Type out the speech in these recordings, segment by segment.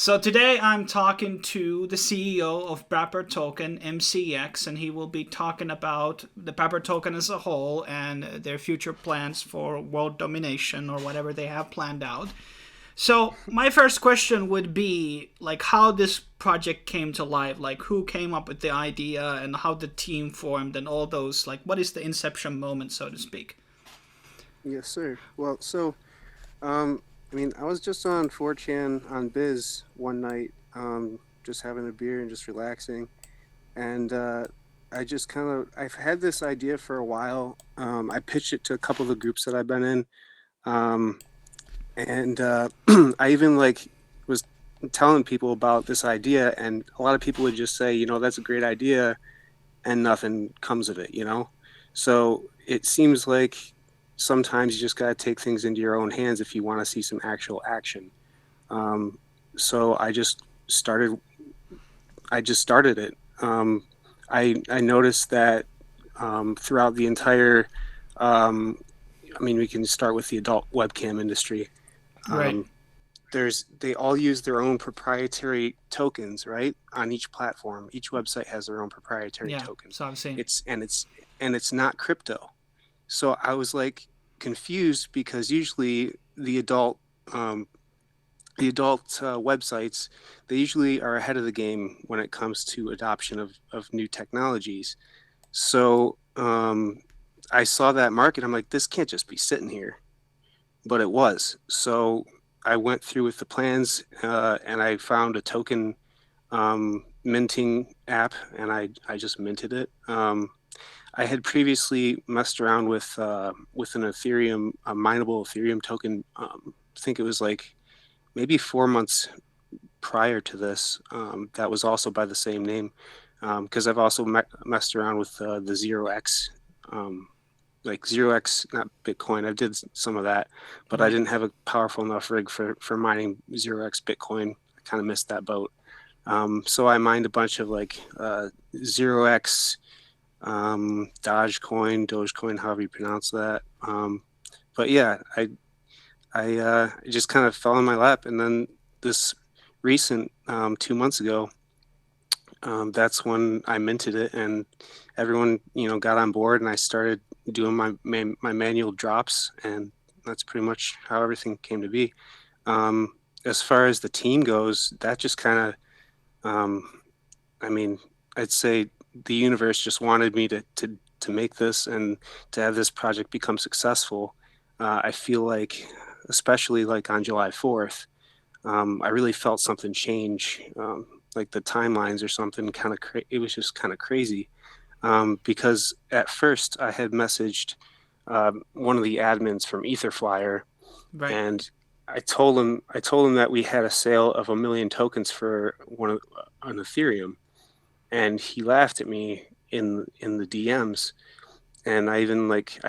So today I'm talking to the CEO of Brapper Token, MCX, and he will be talking about the Brapper Token as a whole and their future plans for world domination or whatever they have planned out. So my first question would be like how this project came to life, like who came up with the idea and how the team formed and all those, like what is the inception moment, so to speak. Yes, sir. Um, I was just on 4chan on Biz one night, just having a beer and just relaxing. And I just I've had this idea for a while. I pitched it to a couple of the groups that I've been in. Um, and I even was telling people about this idea, and a lot of people would just say, that's a great idea, and nothing comes of it. So it seems like sometimes you just got to take things into your own hands if you want to see some actual action. Um, so started, I just started it. I noticed that throughout the entire, um, we can start with the adult webcam industry. Right. Um, they all use their own proprietary tokens, right? On each platform, each website has their own proprietary Yeah. token. So I've seen. It's not crypto. So I was like confused because usually um, the adult websites, they usually are ahead of the game when it comes to adoption of new technologies. So I saw that market. I'm like, this can't just be sitting here, but it was. So I went through with the plans, and I found a token minting app, and I just minted it. I had previously messed around with an Ethereum, a mineable Ethereum token. I think it was like maybe 4 months prior to this. That was also by the same name, because I've also messed around with the 0x, um, like 0x, not Bitcoin. I did some of that, but I Right. didn't have a powerful enough rig for mining 0x Bitcoin. I kind of missed that boat. So I mined a bunch of 0x, Dogecoin, however you pronounce that. But yeah, I just kind of fell in my lap, and then this recent 2 months ago, that's when I minted it, and everyone got on board, and I started doing my manual drops, and that's pretty much how everything came to be. Um, as far as the team goes, that just kind of I mean, I'd say the universe just wanted me to make this and to have this project become successful. I feel like, especially like on July 4th, I really felt something change, like the timelines or something. It was just kind of crazy, because at first I had messaged one of the admins from Etherflyer, Right. and I told him that we had a sale of 1 million tokens for an Ethereum, and he laughed at me in the DMs, and I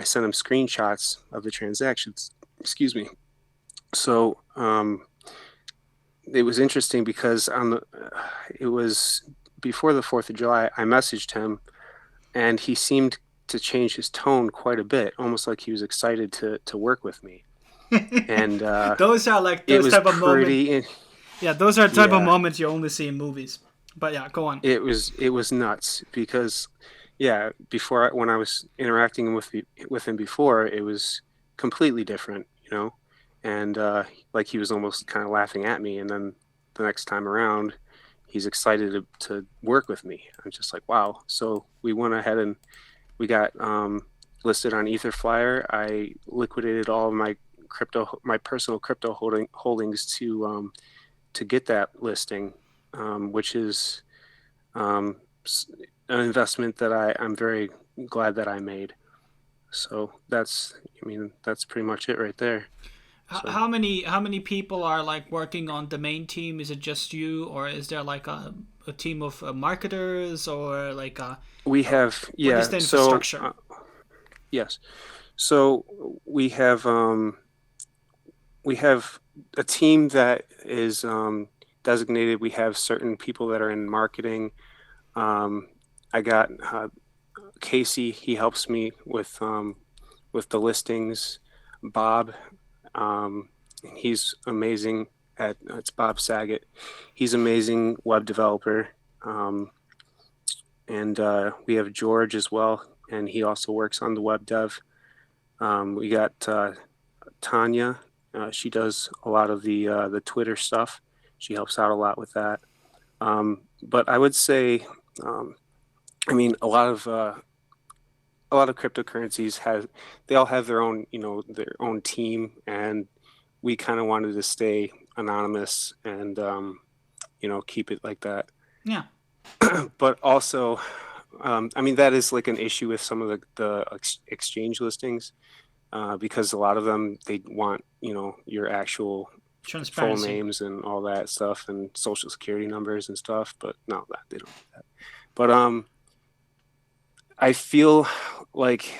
sent him screenshots of the transactions. Excuse me. So it was interesting because it was before the 4th of July. I messaged him, and he seemed to change his tone quite a bit, almost like he was excited to work with me. And Those are like it those was type of moment. pretty, Yeah, those are type of yeah. moments you only see in movies. But yeah, go on. It was nuts because, yeah, when I was interacting with him before, it was completely different. And like he was almost kind of laughing at me, and then the next time around, he's excited to work with me. I'm just like, wow. So we went ahead and we got listed on Etherflyer. I liquidated all of my personal crypto holdings to get that listing, which is um, an investment that I'm very glad that I made. So that's pretty much it right there. So How many people are like working on the main team? Is it just you, or is there like a team of marketers, or like we have, what is yeah. the So infrastructure? yes, so we have we have a team that is designated. We have certain people that are in marketing. Um, I got Casey. He helps me with the listings. Bob, he's amazing it's Bob Saget. He's an amazing web developer. And we have George as well, and he also works on the web dev. We got Tanya. She does a lot of the Twitter stuff. She helps out a lot with that. But I would say, I mean, a lot of cryptocurrencies they all have their own, their own team, and we kind of wanted to stay anonymous and keep it like that. Yeah. But also, I mean, that is like an issue with some of the exchange listings, because a lot of them, they want, your actual full Transparency. names and all that stuff and social security numbers and stuff. But no, they don't do that. But I feel like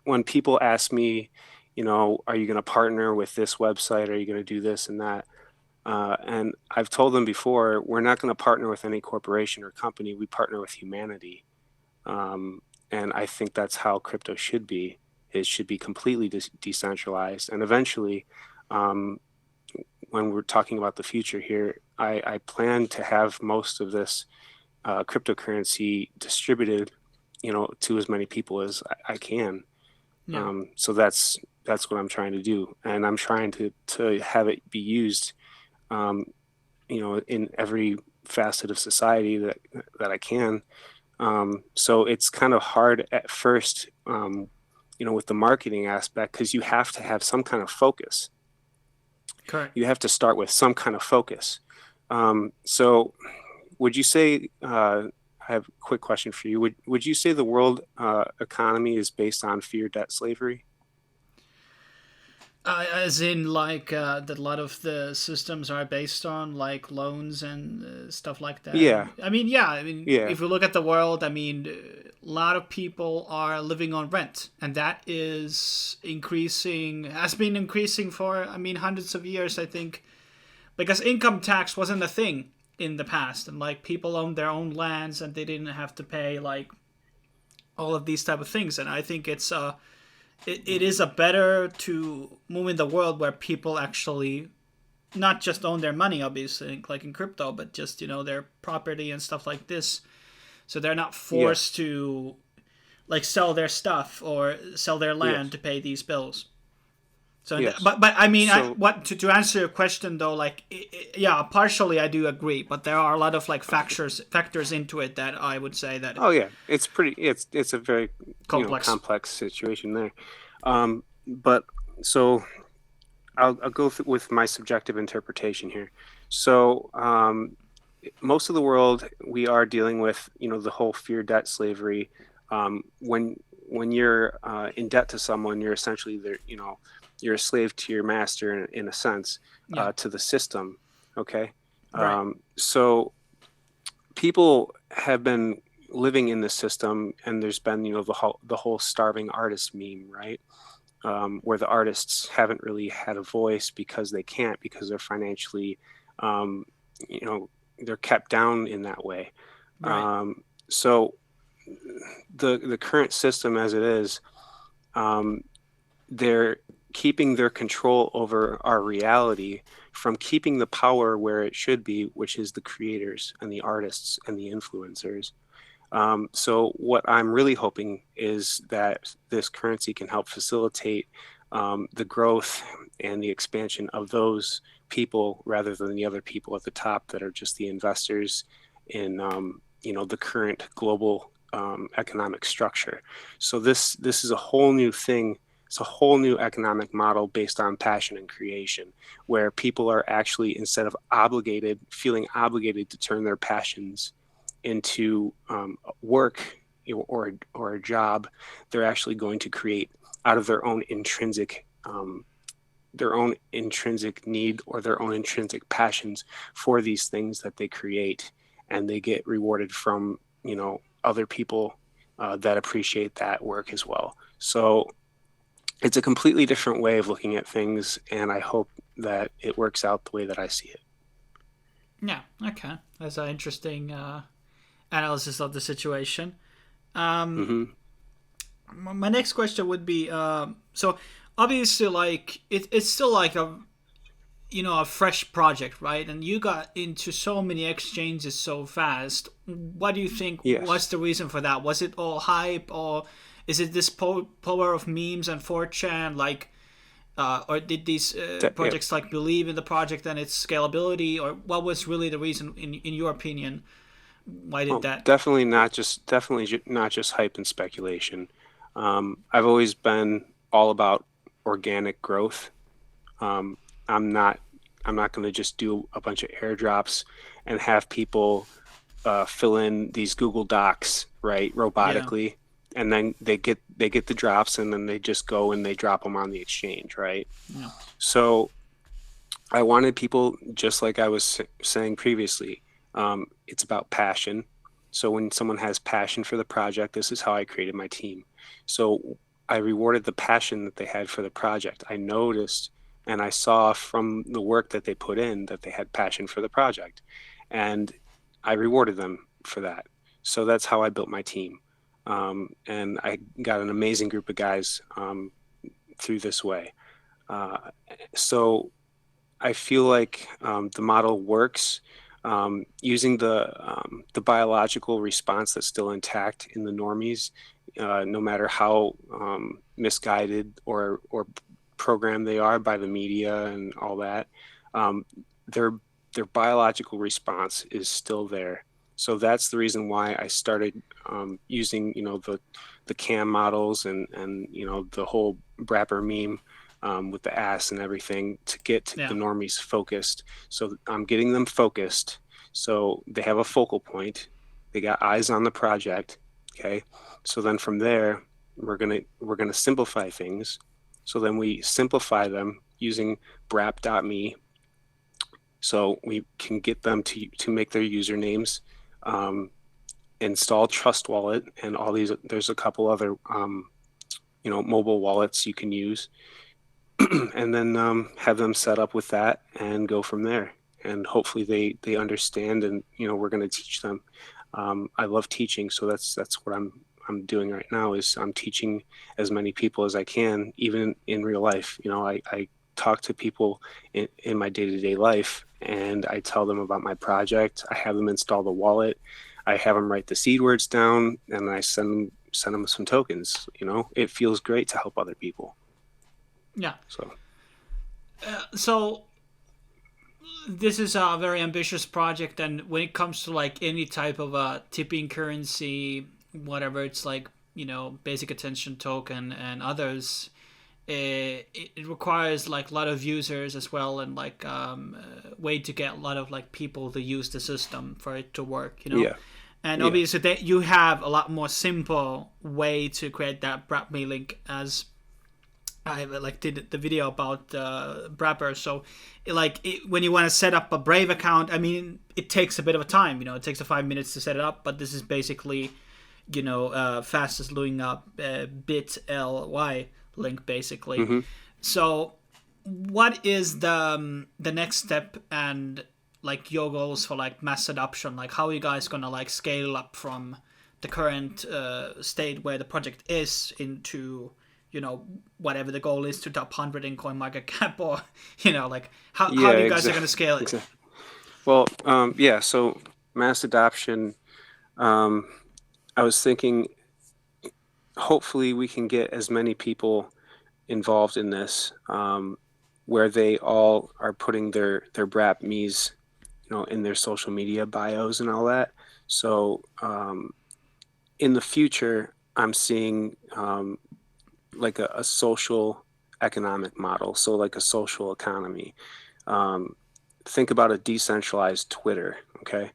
when people ask me, are you going to partner with this website? Are you going to do this and that? And I've told them before, we're not going to partner with any corporation or company. We partner with humanity. And I think that's how crypto should be. It should be completely decentralized. And eventually, when we're talking about the future here, I plan to have most of this cryptocurrency distributed, to as many people as I can. Yeah. So that's what I'm trying to do. And I'm trying to have it be used in every facet of society that I can. So it's kind of hard at first, with the marketing aspect, because you have to have some kind of focus. Correct. You have to start with some kind of focus. So would you say, I have a quick question for you. Would you say the world economy is based on fear, debt, slavery? As in, like, that a lot of the systems are based on, like, loans and stuff like that. Yeah, I mean, yeah. I mean, yeah, if we look at the world, I mean, a lot of people are living on rent, and that is increasing. Has been increasing for, I mean, hundreds of years. I think, because income tax wasn't a thing in the past, and like people owned their own lands, and they didn't have to pay like all of these type of things. And I think it is a better to move in the world where people actually not just own their money, obviously, like in crypto, but just their property and stuff like this, so they're not yes, forced to like sell their stuff or sell their land yes, to pay these bills. So, yes. but I mean, So, what to answer your question though, like, yeah, partially I do agree, but there are a lot of like factors into it that I would say that oh yeah, it's a very, complex. complex situation there. But so I'll go with my subjective interpretation here. So, most of the world, we are dealing with, the whole fear, debt, slavery. When you're in debt to someone, you're essentially you're a slave to your master in a sense, Yeah. to the system. Okay. Right. So people have been living in the system, and there's been, the whole starving artist meme, right? Where the artists haven't really had a voice because they can't, because they're financially, um, you know, they're kept down in that way. Right. So the current system as it is, um, they're keeping their control over our reality from keeping the power where it should be, which is the creators and the artists and the influencers. So what I'm really hoping is that this currency can help facilitate the growth and the expansion of those people, rather than the other people at the top that are just the investors in the current global economic structure. So this is a whole new thing. It's a whole new economic model based on passion and creation, where people are actually, instead of feeling obligated to turn their passions into work, or a job, they're actually going to create out of their own intrinsic need or their own intrinsic passions for these things that they create, and they get rewarded from other people that appreciate that work as well. So it's a completely different way of looking at things, and I hope that it works out the way that I see it. Yeah. Okay. That's an interesting analysis of the situation. Um, Mm-hmm. my next question would be, so obviously, like, it's still like a a fresh project, right? And you got into so many exchanges so fast. What do you think Yes. was the reason for that? Was it all hype, or is it this power of memes and 4chan, like, or did these Yeah. projects like believe in the project and its scalability, or what was really the reason, in your opinion, why did Well, that? not just hype and speculation. I've always been all about organic growth. Um, I'm not I'm not going to just do a bunch of airdrops and have people fill in these Google Docs, right, Yeah, robotically, and then they get the drops, and then they just go and they drop them on the exchange, right? yeah, So I wanted people, just like I was saying previously, it's about passion. So when someone has passion for the project, this is how I created my team. So I rewarded the passion that they had for the project. I noticed and I saw from the work that they put in that they had passion for the project. And I rewarded them for that. So that's how I built my team. And I got an amazing group of guys through this way. Uh, so I feel like the model works using the biological response that's still intact in the normies, no matter how misguided or programmed they are by the media and all that. Um, their their biological response is still there. So that's the reason why I started using the cam models and the whole Brapper meme with the ass and everything to get the yeah, normies focused. So I'm getting them focused. So they have a focal point. They got eyes on the project. Okay. So then from there, we're gonna simplify things. So then we simplify them using brap.me. So we can get them to make their usernames, um, install Trust Wallet, and all these. There's a couple other mobile wallets you can use, and then have them set up with that and go from there. And hopefully they understand, and we're going to teach them. I love teaching, so that's what I'm doing right now is I'm teaching as many people as I can, even in real life. I talk to people in my day-to-day life, and I tell them about my project. I have them install the wallet. I have them write the seed words down, and I send them some tokens. It feels great to help other people. yeah. So So this is a very ambitious project, and when it comes to like any type of a tipping currency, whatever, it's like, basic attention token and others, it requires like a lot of users as well, and like way to get a lot of like people to use the system for it to work. yeah, And yeah. obviously that you have a lot more simple way to create that Brap link, as I like did the video about Brapper. So, when you want to set up a Brave account, I mean, it takes a bit of a time. It takes 5 minutes to set it up, but this is basically, fastest looking up bit.ly link basically. Hmm. So, what is the next step, and like your goals for like mass adoption? Like, how are you guys gonna like scale up from the current state where the project is into whatever the goal is to top 100 in coin market cap, or like how Yeah, do you guys are going to scale it? exactly. Well, yeah. So mass adoption. Um, I was thinking, hopefully, we can get as many people involved in this, where they all are putting their Brap me's, in their social media bios and all that. So in the future, I'm seeing like a social economic model. So like a social economy. Um, think about a decentralized Twitter, okay,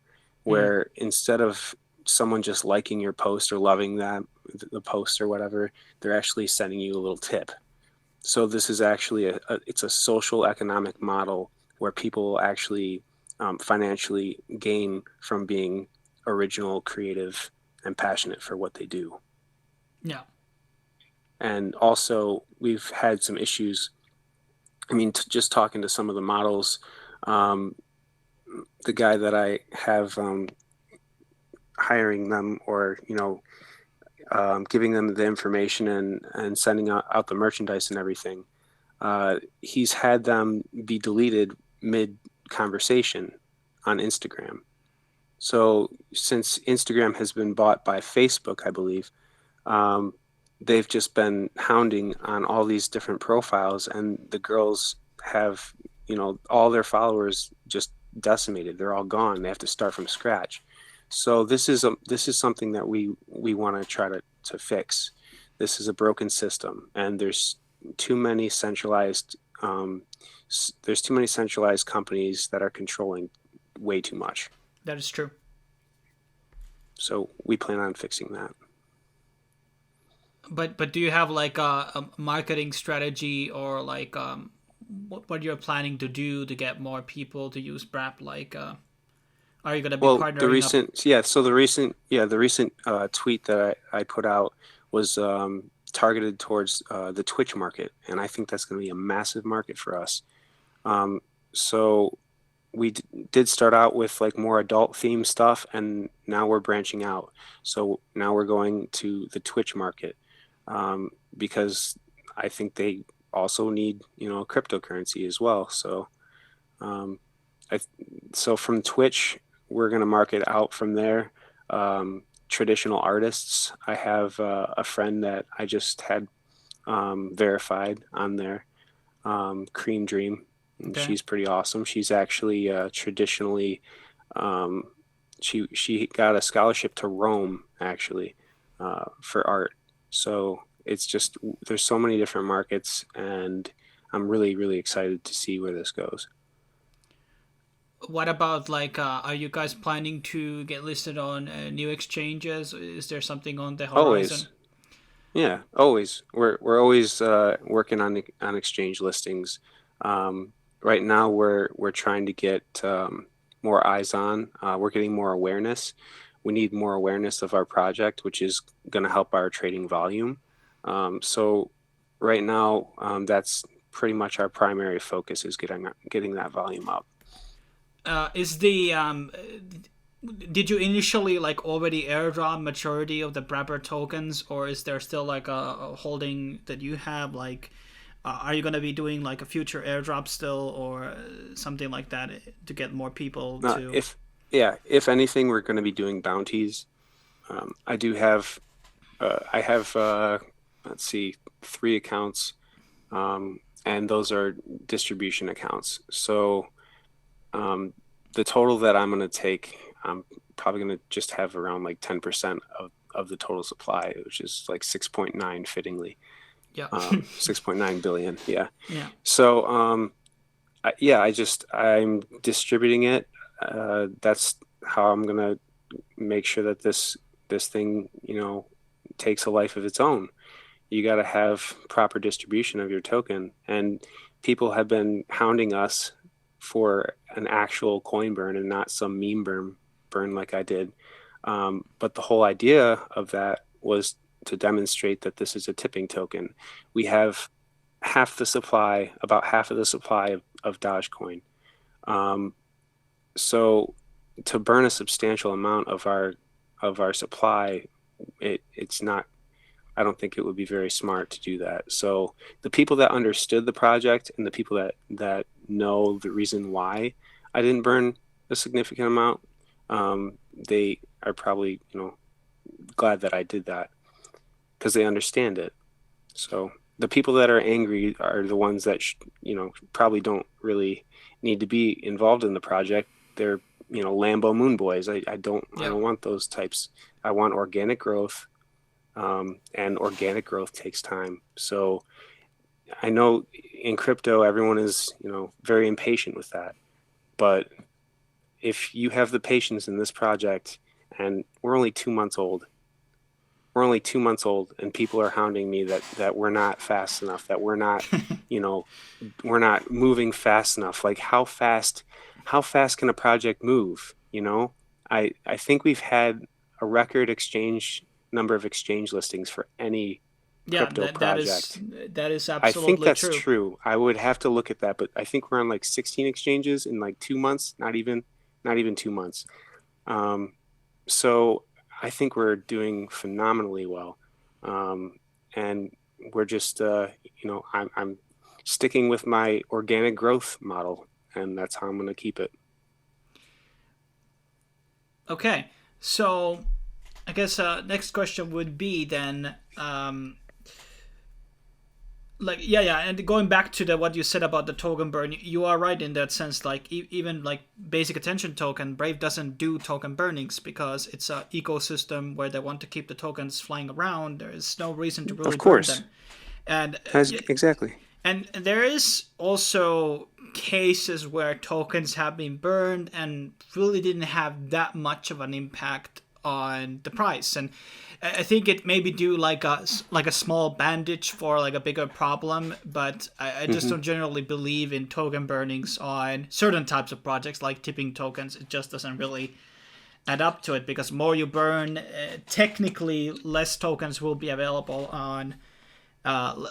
Mm, where instead of someone just liking your post or loving the post or whatever, they're actually sending you a little tip. So this is actually it's a social economic model where people actually financially gain from being original, creative, and passionate for what they do. yeah, And also, we've had some issues. I mean, just talking to some of the models, um, the guy that I have hiring them, or giving them the information and sending out the merchandise and everything, he's had them be deleted mid conversation on Instagram. So since Instagram has been bought by Facebook, I believe, um, they've just been hounding on all these different profiles, and the girls have, all their followers just decimated. They're all gone. They have to start from scratch. So this is something that we want to try to fix. This is a broken system, and too many centralized um, there's too many centralized companies that are controlling way too much. That is true. So we plan on fixing that. But do you have like a marketing strategy, or like what you're planning to do to get more people to use Brap? Like, are you gonna be Well, partnering up? the recent tweet that I put out was targeted towards the Twitch market, and I think that's going to be a massive market for us. Um, so we did start out with like more adult themed stuff, and now we're branching out. So now we're going to the Twitch market, because I think they also need, cryptocurrency as well. So um, I so from Twitch, we're going to market out from there. Traditional artists. I have a friend that I just had verified on there, Cream Dream, and Okay. she's pretty awesome. She's actually traditionally, um, she got a scholarship to Rome actually, for art. So it's just there's so many different markets, and I'm really really excited to see where this goes. What about like, are you guys planning to get listed on new exchanges? Is there something on the horizon? Always, yeah, always. We're always working on exchange listings. Um, right now, we're trying to get more eyes on. We're getting more awareness. We need more awareness of our project, which is going to help our trading volume. So right now, that's pretty much our primary focus is getting that volume up. Is the did you initially like already airdrop majority of the Brapper tokens, or is there still like a holding that you have? Like, are you gonna be doing like a future airdrop still, or something like that, to get more people to? If Yeah, if anything, we're going to be doing bounties. I do have I have let's see, three accounts, and those are distribution accounts. So um, the total that I'm going to take, I'm probably going to just have around like 10% of the total supply, which is like 6.9 fittingly, Yeah. 6.9 billion. Yeah. Yeah. So I'm distributing it. That's how I'm going to make sure that this thing, takes a life of its own. You got to have proper distribution of your token, and people have been hounding us for an actual coin burn and not some meme burn like I did. But the whole idea of that was to demonstrate that this is a tipping token. We have about half of the supply of Dogecoin. Um, so to burn a substantial amount of our supply, it's not. I don't think it would be very smart to do that. So the people that understood the project and the people that know the reason why I didn't burn a significant amount, they are probably glad that I did that because they understand it. So the people that are angry are the ones that probably don't really need to be involved in the project. They're Lambo Moon Boys. I Yeah. don't want those types. I want organic growth, and organic growth takes time. So I know in crypto everyone is very impatient with that, but if you have the patience in this project, and we're only 2 months old, and people are hounding me that we're not fast enough, that you know, we're not moving fast enough. Like how fast can a project move? I think we've had a record exchange number of exchange listings for any Yeah. crypto That project. that is I think absolutely that's true. true. I would have to look at that, but I think we're on like 16 exchanges in like 2 months, not even 2 months. Um, so I think we're doing phenomenally well. And we're just, I'm sticking with my organic growth model. and that's how I'm going to keep it. Okay, so I guess next question would be then, like yeah, and going back to the what you said about the token burn, you are right in that sense. Like even like basic attention token, Brave doesn't do token burnings because it's a ecosystem where they want to keep the tokens flying around. There is no reason to really Of burn course. them, and Exactly. and there is also cases where tokens have been burned and really didn't have that much of an impact on the price. And I think it maybe do like a small bandage for like a bigger problem, but I just Hmm. don't generally believe in token burnings on certain types of projects like tipping tokens. It just doesn't really add up to it because more you burn, technically less tokens will be available on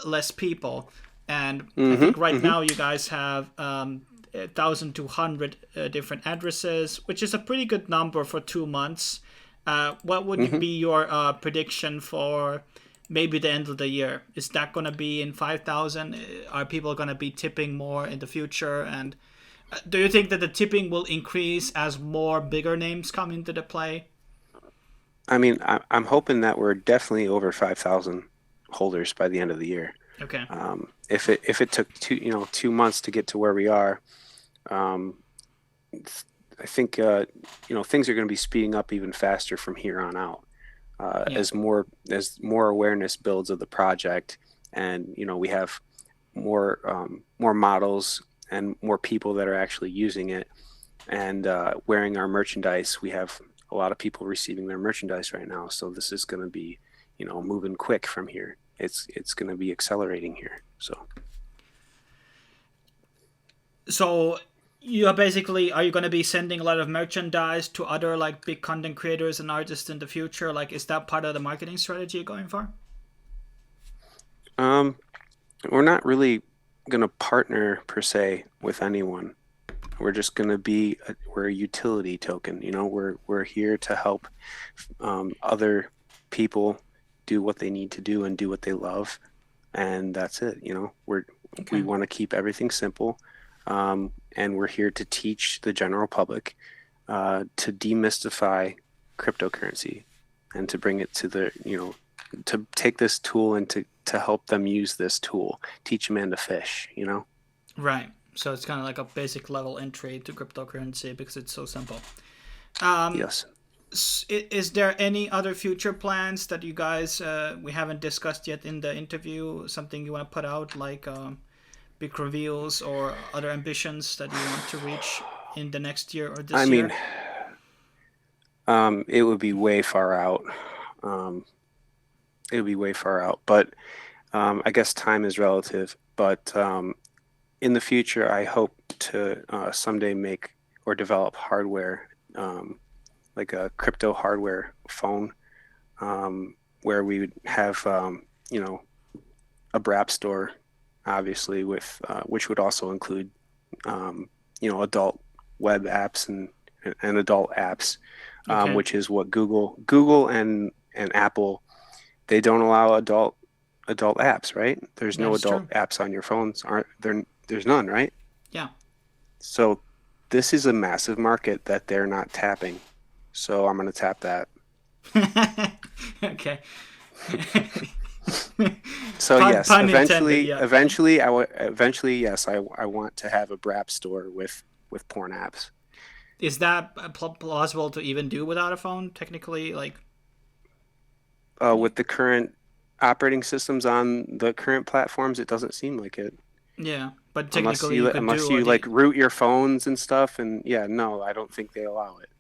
less people. And I Hmm. think right Hmm. now you guys have 1,200 different addresses, which is a pretty good number for 2 months. What would Hmm. be your prediction for maybe the end of the year? Is that going to be in 5,000? Are people going to be tipping more in the future? And do you think that the tipping will increase as more bigger names come into the play? I mean, I'm hoping that we're definitely over 5,000 holders by the end of the year. Okay. If it took 2 months to get to where we are, um, I think things are going to be speeding up even faster from here on out. Yeah. As more awareness builds of the project, and we have more models and more people that are actually using it and wearing our merchandise. We have a lot of people receiving their merchandise right now, so this is going to be moving quick from here. It's going to be accelerating here. So you are basically, are you going to be sending a lot of merchandise to other like big content creators and artists in the future? Like, is that part of the marketing strategy going for? um, we're not really going to partner per se with anyone. We're just going to we're a utility token. We're here to help other people do what they need to do and do what they love, and that's it. We Okay. want to keep everything simple, and we're here to teach the general public to demystify cryptocurrency and to bring it to to take this tool and to help them use this tool, teach them how to fish. Right. So it's kind of like a basic level entry to cryptocurrency because it's so simple. Um, Yes. is there any other future plans that you guys we haven't discussed yet in the interview? Something you want to put out, like big reveals or other ambitions that you want to reach in the next year or I this mean, year? it would be way far out. Um, it would be way far out, but I guess time is relative. But in the future, I hope to someday make or develop hardware, like a crypto hardware phone, where we would have, a Brap store, obviously, with which would also include, adult web apps and adult apps, Okay, which is what Google and Apple, they don't allow adult apps, right? There's that no is true. adult apps on your phones, aren't there? There's none, right? Yeah. So this is a massive market that they're not tapping. So I'm going to tap that. Okay. So pun, yes, pun intended. Yeah. eventually, yes, I want to have a Brap store with porn apps. Is that plausible to even do without a phone? Technically, like, With the current operating systems on the current platforms, it doesn't seem like it. yeah. But Unless technically, you you could unless do you the like root your phones and stuff, and yeah, no, I don't think they allow it.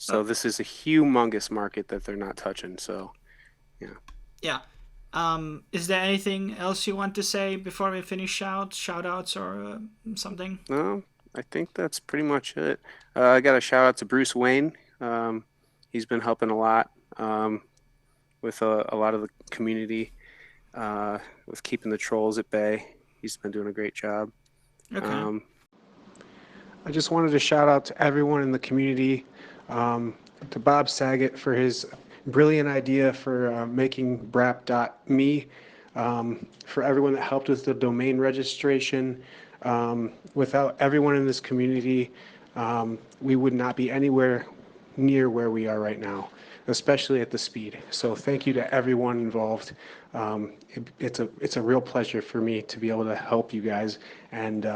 uh, So this is a humongous market that they're not touching. So yeah. yeah. Is there anything else you want to say before we finish out? Shout outs or something? No, I think that's pretty much it. I got a shout out to Bruce Wayne. He's been helping a lot with a lot of the community with keeping the trolls at bay. He's been doing a great job. Okay. Um, I just wanted to shout out to everyone in the community, to Bob Saget for his brilliant idea for making Brap.me. for everyone that helped with the domain registration. Without everyone in this community, we would not be anywhere near where we are right now, especially at the speed. So thank you to everyone involved. It's a real pleasure for me to be able to help you guys, and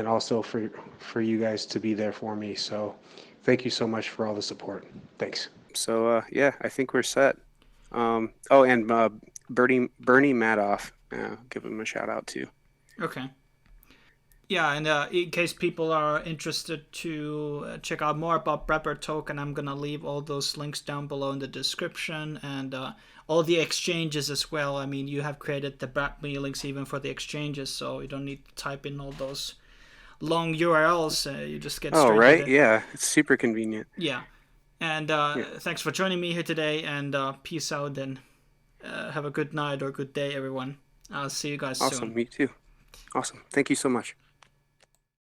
also for you guys to be there for me. So thank you so much for all the support. Thanks. So yeah, I think we're set. Oh, and Bernie Madoff, give him a shout out too. Okay. Yeah, and in case people are interested to check out more about Brapper Token, I'm gonna leave all those links down below in the description, and all the exchanges as well. I mean, you have created the Brap me links even for the exchanges, so you don't need to type in all those long URLs. You just get straight. Oh, right? Yeah, it's super convenient. Yeah. And thanks for joining me here today, and peace out, and have a good night or good day, everyone. I'll see you guys soon. Awesome, me too. Awesome. Thank you so much.